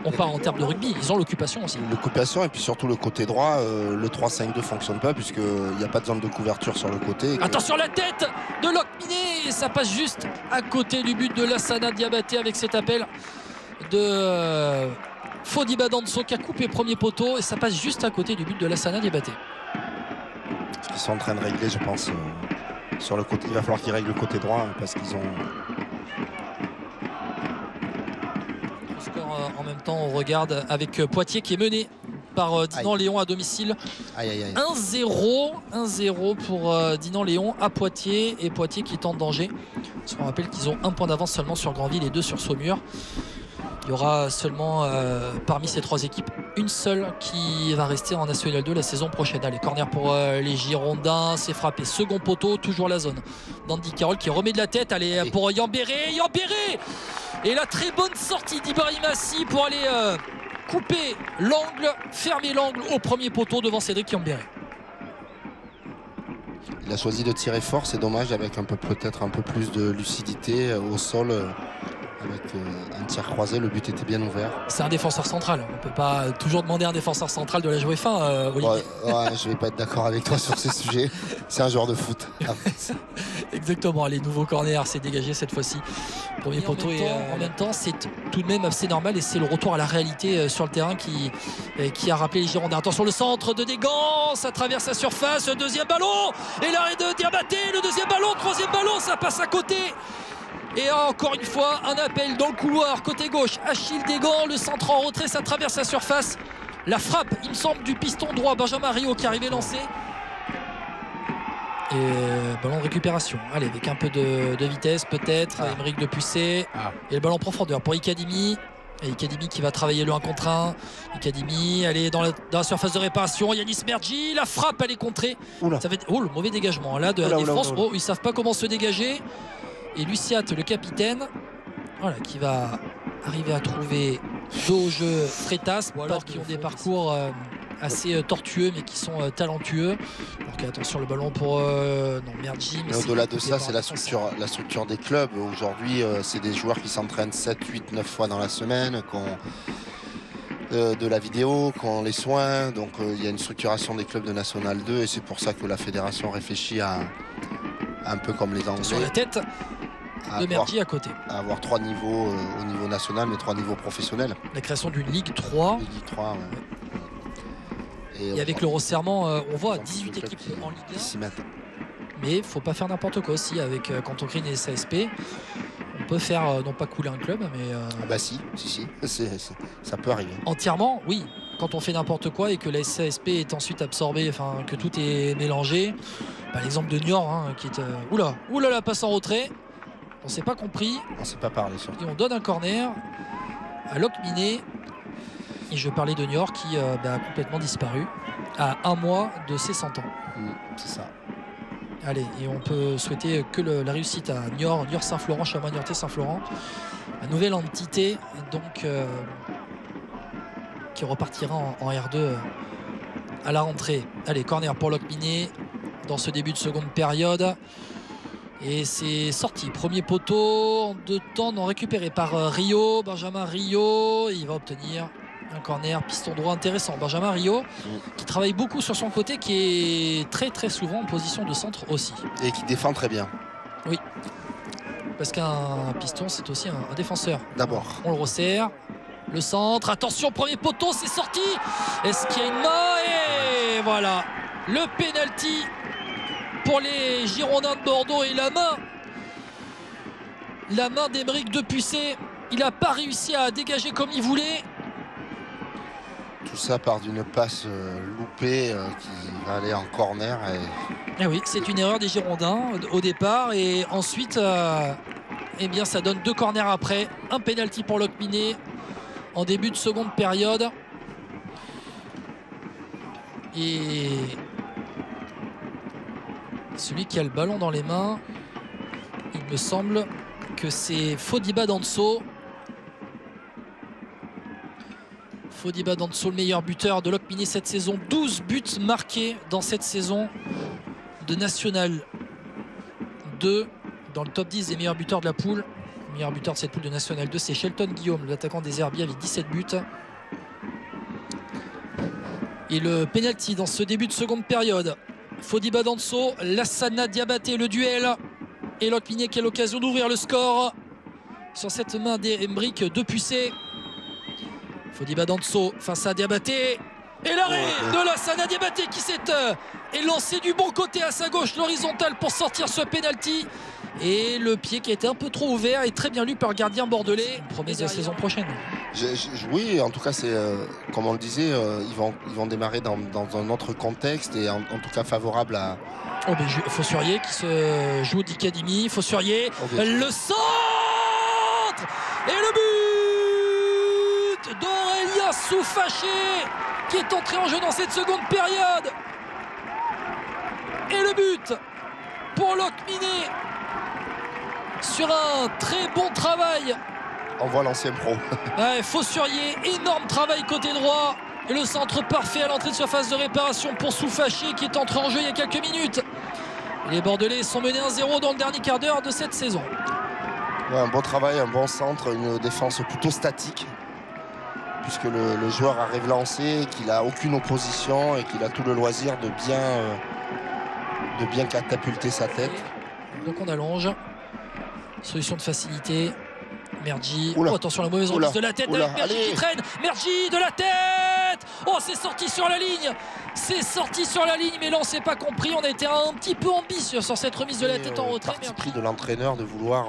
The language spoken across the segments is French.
On parle en termes de rugby, ils ont l'occupation aussi. L'occupation et puis surtout le côté droit, le 3-5-2 fonctionne pas puisqu'il n'y a pas de zone de couverture sur le côté. Attention la tête de Locminé et ça passe juste à côté du but de Lassana Diabaté avec cet appel de Fodiba Danso qui a coupé premier poteau et ça passe juste à côté du but de Lassana Diabaté. Ils sont en train de régler, je pense, sur le côté. Il va falloir qu'ils règlent le côté droit parce qu'ils ont... En même temps, on regarde avec Poitiers qui est mené par Dinan-Léon à domicile. 1-0 pour Dinan-Léon à Poitiers et Poitiers qui est en danger. Parce qu'on rappelle qu'ils ont un point d'avance seulement sur Granville et 2 sur Saumur. Il y aura seulement parmi ces 3 équipes une seule qui va rester en National 2 la saison prochaine. Allez, corner pour les Girondins, c'est frappé. Second poteau, toujours la zone. Dandy Carroll qui remet de la tête. Allez, pour Yambéré. Et la très bonne sortie d'Ibrahim Assi pour aller couper l'angle, fermer l'angle au premier poteau devant Cédric Yambéré. Il a choisi de tirer fort, c'est dommage, avec peut-être un peu plus de lucidité au sol. Avec un tir croisé, le but était bien ouvert. C'est un défenseur central. On ne peut pas toujours demander à un défenseur central de la jouer fin, Olivier. Ouais, je ne vais pas être d'accord avec toi sur ce sujet. C'est un joueur de foot. Exactement. Les nouveaux corners, c'est dégagé cette fois-ci. Premier poteau et en même temps, c'est tout de même assez normal et c'est le retour à la réalité sur le terrain qui a rappelé les Girondins. Attention, le centre de Desgans, ça traverse la surface. Deuxième ballon et l'arrêt de Diabaté. Le deuxième ballon, troisième ballon, ça passe à côté. Et encore une fois, un appel dans le couloir, côté gauche, Achille Desgans, le centre en retrait, ça traverse la surface. La frappe, il me semble, du piston droit, Benjamin Rio qui arrivait lancé. Et ballon de récupération. Allez, avec un peu de vitesse peut-être, Émeric Depucé. Et le ballon en profondeur pour Ikadimi. Et Ikadimi qui va travailler le 1 contre 1. Ikadimi, elle est dans la surface de réparation. Yanis Mergi, la frappe, elle est contrée. Ça fait... le mauvais dégagement là de la défense. Ils ne savent pas comment se dégager. Et Luciat, le capitaine, voilà, qui va arriver à trouver dos au jeu Freitas, ou alors qui ont des parcours assez tortueux mais qui sont talentueux. Donc attention le ballon pour Mergi. Mais au-delà de ça, c'est la structure des clubs. Aujourd'hui, c'est des joueurs qui s'entraînent 7, 8, 9 fois dans la semaine, qui ont de la vidéo, qui ont les soins. Donc il y a une structuration des clubs de National 2 et c'est pour ça que la fédération réfléchit à un peu comme les Anglais. Sur la tête de Mergi à côté. À avoir 3 niveaux au niveau national, mais 3 niveaux professionnels. La création d'une Ligue 3. Ligue 3, ouais. Et avec le resserrement, on voit 18 équipes en Ligue 1. Mais il ne faut pas faire n'importe quoi aussi avec Cantocrine et SASP. On peut faire, non pas couler un club, mais... si. Ça peut arriver. Entièrement, oui. Quand on fait n'importe quoi et que la SASP est ensuite absorbée, enfin que tout est mélangé. L'exemple de Niort qui est... Oula, la passe en retrait. On ne s'est pas compris. On ne s'est pas parlé surtout. Et on donne un corner à Locminé. Et je parlais de Niort qui a complètement disparu à 1 mois de ses 100 ans. C'est ça. Allez, et on peut souhaiter que la réussite à Niort Saint-Florent, Chamois-Niortais Saint-Florent. La nouvelle entité donc qui repartira en R2 à la rentrée. Allez, corner pour Locminé dans ce début de seconde période. Et c'est sorti. Premier poteau en 2 temps non récupéré par Rio. Benjamin Rio. Il va obtenir un corner piston droit intéressant. Benjamin Rio qui travaille beaucoup sur son côté, qui est très très souvent en position de centre aussi. Et qui défend très bien. Oui. Parce qu'un piston c'est aussi un défenseur. D'abord. On le resserre. Le centre. Attention, premier poteau, c'est sorti. Est-ce qu'il y a une main? Et voilà. Le penalty pour les Girondins de Bordeaux et la main d'Émeric Depucé. Il n'a pas réussi à dégager comme il voulait. Tout ça part d'une passe loupée qui va aller en corner. Et oui, c'est une erreur des Girondins au départ. Et ensuite, eh bien, ça donne 2 corners après. Un penalty pour Locminé en début de seconde période. Et celui qui a le ballon dans les mains, il me semble que c'est Fodiba Danso. Fodiba Danso, le meilleur buteur de Locminé cette saison. 12 buts marqués dans cette saison de National 2, dans le top 10 des meilleurs buteurs de la poule. Le meilleur buteur de cette poule de National 2, c'est Shelton Guillaume, l'attaquant des Herbiers avec 17 buts. Et le penalty dans ce début de seconde période. Fodiba Danso, Lassana Diabaté, le duel. Et Locminé qui a l'occasion d'ouvrir le score sur cette main d'Emeric Depuissé. Fodiba Danso face à Diabaté. Et l'arrêt de Lassana Diabaté qui s'est lancé du bon côté à sa gauche, l'horizontale pour sortir ce penalty. Et le pied qui a été un peu trop ouvert et très bien lu par le gardien bordelais. Promesse de la saison prochaine. Oui, en tout cas, c'est comme on le disait, ils vont démarrer dans un autre contexte et en tout cas favorable à. Oh, mais Fossurier qui se joue d'Icadimi. Fossurier, le centre et le but d'Aurélien Soufaché qui est entré en jeu dans cette seconde période. Et le but pour Locminé sur un très bon travail. On voit l'ancien pro. Ouais, Fossurier, énorme travail côté droit. Et le centre parfait à l'entrée de surface de réparation pour Soufaché qui est entré en jeu il y a quelques minutes. Les Bordelais sont menés 1-0 dans le dernier quart d'heure de cette saison. Ouais, un bon travail, un bon centre, une défense plutôt statique. Puisque le joueur arrive lancé, qu'il n'a aucune opposition et qu'il a tout le loisir de bien catapulter sa tête. Donc on allonge. Solution de facilité. Mergi. Oh, attention, la mauvaise remise de la tête avec Mergi qui traîne. Mergi de la tête. Oh, c'est sorti sur la ligne. C'est sorti sur la ligne, mais là on s'est pas compris. On a été un petit peu ambitieux sur cette remise de la tête en retrait. Parti pris de l'entraîneur de vouloir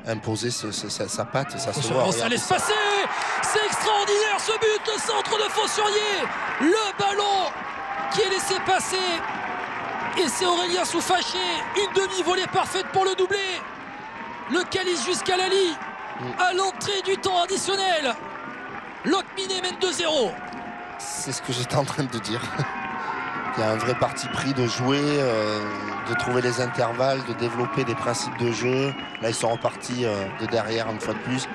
imposer sa patte, ça se voit. Ça laisse passer. C'est extraordinaire ce but, le centre de Fossurier. Le ballon qui est laissé passer. Et c'est Aurélien Soufaché. Une demi-volée parfaite pour le doublé. Le calice jusqu'à Lali à l'entrée du temps additionnel. Locminé mène 2-0. C'est ce que j'étais en train de dire. Il y a un vrai parti pris de jouer, de trouver les intervalles, de développer des principes de jeu. Là, ils sont repartis de derrière une fois de plus.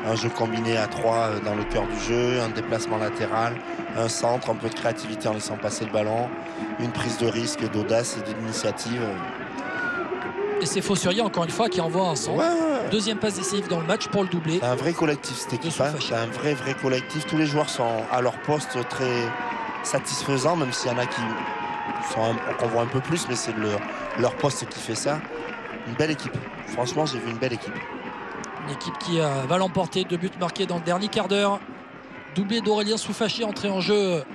Un jeu combiné à 3 dans le cœur du jeu, un déplacement latéral, un centre, un peu de créativité en laissant passer le ballon, une prise de risque, d'audace et d'initiative. Et c'est Fossurier encore une fois qui envoie un centre. Ouais. Deuxième passe décisive dans le match pour le doublé. C'est un vrai collectif cette équipe. C'est un vrai collectif. Tous les joueurs sont à leur poste très satisfaisants, même s'il y en a qu'on voit un peu plus, mais c'est leur poste qui fait ça. Une belle équipe. Franchement, j'ai vu une belle équipe. Une équipe qui va l'emporter. 2 buts marqués dans le dernier quart d'heure. Doublé d'Aurélien Soufaché entré en jeu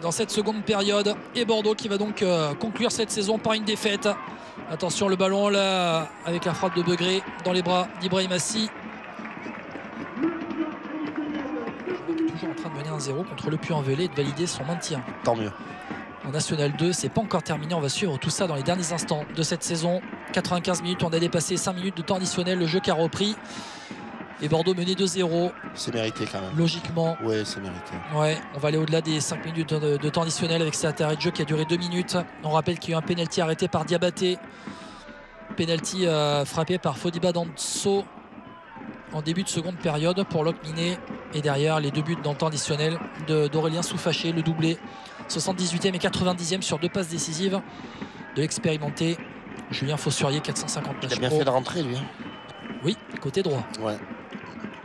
dans cette seconde période. Et Bordeaux qui va donc conclure cette saison par une défaite. Attention, le ballon là avec la frappe de Begré dans les bras d'Ibrahim Assi. Toujours en train de mener 1-0 contre le Puy-en-Velay et de valider son maintien. Tant mieux. En National 2, c'est pas encore terminé. On va suivre tout ça dans les derniers instants de cette saison. 95 minutes, on a dépassé 5 minutes de temps additionnel. Le jeu qui a repris. Et Bordeaux mené 2-0. C'est mérité quand même. Logiquement. Oui, c'est mérité. Ouais, on va aller au-delà des 5 minutes de temps additionnel avec cet arrêt de jeu qui a duré 2 minutes. On rappelle qu'il y a eu un pénalty arrêté par Diabaté. Pénalty frappé par Fodiba Danso en début de seconde période pour Locminé. Et derrière, les 2 buts dans le temps additionnel d'Aurélien Soufaché, le doublé. 78e et 90e sur 2 passes décisives de l'expérimenté Julien Fossurier, 450 matchs. Il a bien fait de rentrer, lui. Oui, côté droit. Ouais.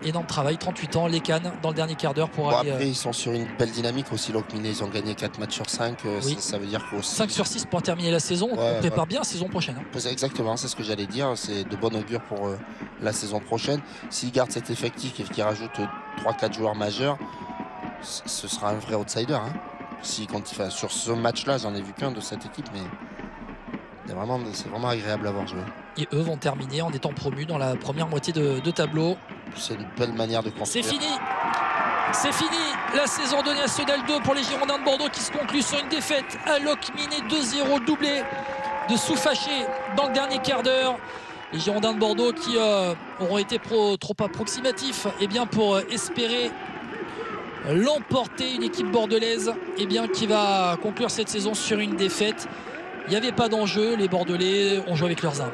Énorme travail, 38 ans, les Cannes dans le dernier quart d'heure pour aller. Après, ils sont sur une belle dynamique aussi. Locminé, ils ont gagné 4 matchs sur 5. Oui. Ça veut dire qu'aussi. 5 sur 6 pour terminer la saison. On prépare bien la saison prochaine. Exactement, c'est ce que j'allais dire. C'est de bon augure pour la saison prochaine. S'ils gardent cet effectif et qu'ils rajoutent 3-4 joueurs majeurs, ce sera un vrai outsider. Hein. Sur ce match-là, j'en ai vu qu'un de cette équipe, mais c'est vraiment agréable à voir jouer. Et eux vont terminer en étant promus dans la première moitié de tableau. C'est une belle manière de construire. C'est fini. C'est fini la saison de National 2 pour les Girondins de Bordeaux qui se conclut sur une défaite à Locminé 2-0, doublé de Soufaché dans le dernier quart d'heure. Les Girondins de Bordeaux qui auront été trop approximatifs pour espérer l'emporter. Une équipe bordelaise qui va conclure cette saison sur une défaite. Il n'y avait pas d'enjeu, les Bordelais ont joué avec leurs armes.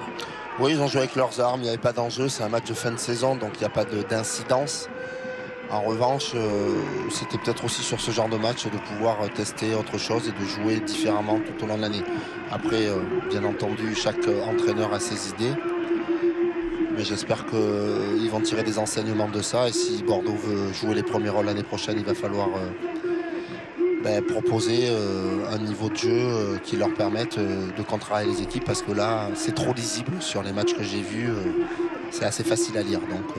Oui, ils ont joué avec leurs armes, il n'y avait pas d'enjeu, c'est un match de fin de saison, donc il n'y a pas d'incidence. En revanche, c'était peut-être aussi sur ce genre de match de pouvoir tester autre chose et de jouer différemment tout au long de l'année. Après, bien entendu, chaque entraîneur a ses idées. mais j'espère qu'ils vont tirer des enseignements de ça. Et si Bordeaux veut jouer les premiers rôles l'année prochaine, il va falloir proposer un niveau de jeu qui leur permette de contrarier les équipes, parce que là c'est trop lisible sur les matchs que j'ai vus, c'est assez facile à lire, donc